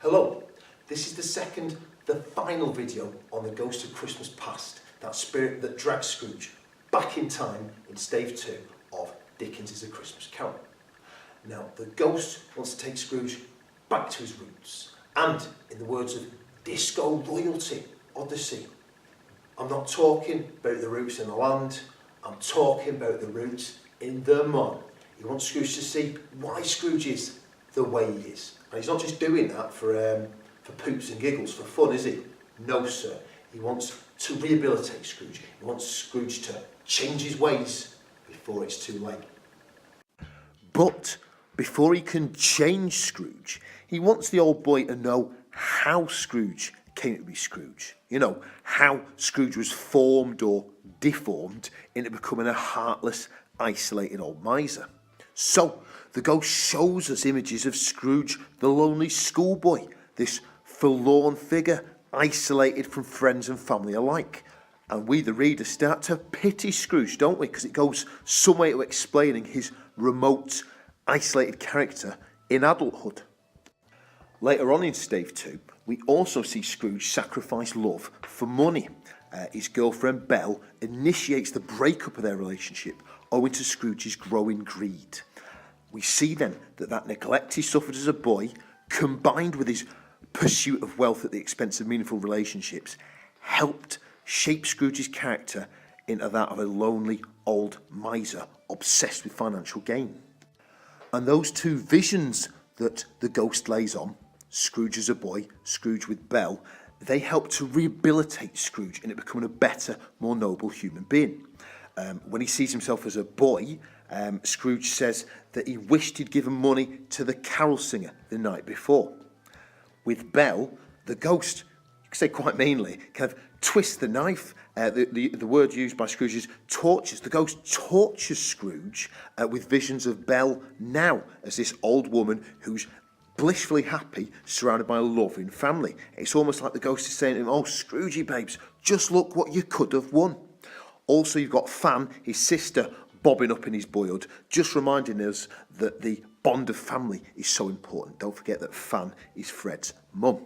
Hello, this is the final video on the Ghost of Christmas Past, that spirit that drags Scrooge back in time in stave 2 of Dickens' A Christmas Carol. Now, the ghost wants to take Scrooge back to his roots, and in the words of disco royalty Odyssey, I'm not talking about the roots in the land, I'm talking about the roots in the mud. He wants Scrooge to see why Scrooge is the way he is. And he's not just doing that for poops and giggles, for fun, is he? No, sir. He wants to rehabilitate Scrooge. He wants Scrooge to change his ways before it's too late. But before he can change Scrooge, he wants the old boy to know how Scrooge came to be Scrooge. You know, how Scrooge was formed or deformed into becoming a heartless, isolated old miser. So, the ghost shows us images of Scrooge, the lonely schoolboy, this forlorn figure, isolated from friends and family alike. And we, the reader, start to pity Scrooge, don't we? Because it goes some way to explaining his remote, isolated character in adulthood. Later on in stave 2, we also see Scrooge sacrifice love for money. His girlfriend Belle initiates the breakup of their relationship owing to Scrooge's growing greed. We see then that neglect he suffered as a boy, combined with his pursuit of wealth at the expense of meaningful relationships, helped shape Scrooge's character into that of a lonely old miser obsessed with financial gain. And those two visions that the ghost lays on, Scrooge as a boy, Scrooge with Belle, they help to rehabilitate Scrooge into becoming a better, more noble human being. When he sees himself as a boy, Scrooge says that he wished he'd given money to the carol singer the night before. With Belle, the ghost, you could say quite meanly, kind of twists the knife. The word used by Scrooge is tortures. The ghost tortures Scrooge with visions of Belle now as this old woman who's blissfully happy, surrounded by a loving family. It's almost like the ghost is saying to him, "Oh, Scroogey babes, just look what you could have won." Also, you've got Fan, his sister, bobbing up in his boyhood, just reminding us that the bond of family is so important. Don't forget that Fan is Fred's mum.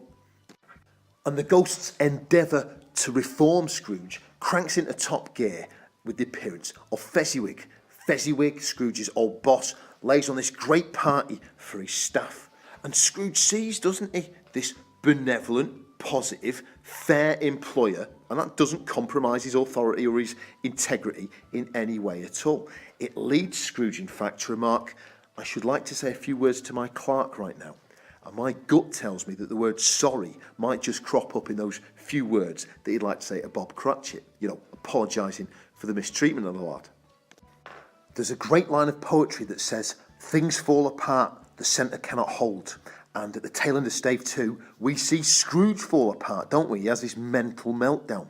And the ghost's endeavour to reform Scrooge cranks into top gear with the appearance of Fezziwig. Fezziwig, Scrooge's old boss, lays on this great party for his staff. And Scrooge sees, doesn't he, this benevolent, positive, fair employer, and that doesn't compromise his authority or his integrity in any way at all. It leads Scrooge, in fact, to remark, "I should like to say a few words to my clerk right now." And my gut tells me that the word sorry might just crop up in those few words that he'd like to say to Bob Cratchit, apologising for the mistreatment of the lad. There's a great line of poetry that says, "Things fall apart, the centre cannot hold." And at the tail end of stave 2, we see Scrooge fall apart, don't we? He has this mental meltdown.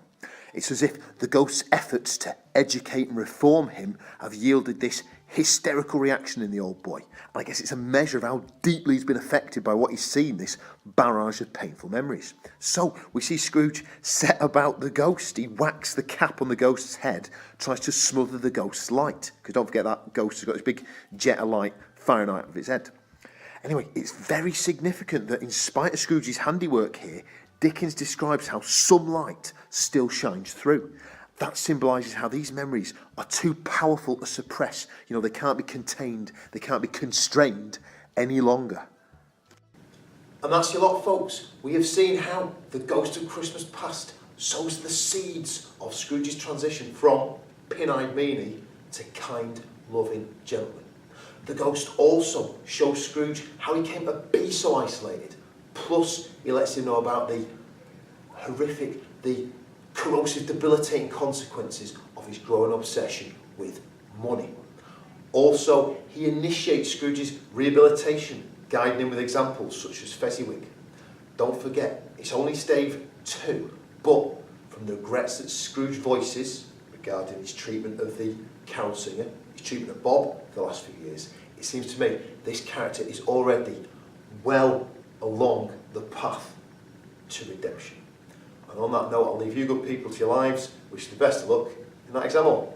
It's as if the ghost's efforts to educate and reform him have yielded this hysterical reaction in the old boy. And I guess it's a measure of how deeply he's been affected by what he's seen, this barrage of painful memories. So we see Scrooge set about the ghost. He whacks the cap on the ghost's head, tries to smother the ghost's light. Because don't forget that ghost has got this big jet of light firing out of its head. Anyway, it's very significant that in spite of Scrooge's handiwork here, Dickens describes how some light still shines through. That symbolises how these memories are too powerful to suppress. They can't be contained, they can't be constrained any longer. And that's your lot, folks. We have seen how the Ghost of Christmas Past sows the seeds of Scrooge's transition from pin-eyed meanie to kind, loving gentleman. The ghost also shows Scrooge how he came to be so isolated. Plus, he lets him know about the horrific, the corrosive, debilitating consequences of his growing obsession with money. Also, he initiates Scrooge's rehabilitation, guiding him with examples such as Fezziwig. Don't forget, it's only stave 2, but from the regrets that Scrooge voices regarding his treatment of the carol singer, his treatment of Bob for the last few years, it seems to me this character is already well along the path to redemption. And on that note, I'll leave you good people to your lives. Wish you the best of luck in that exam hall.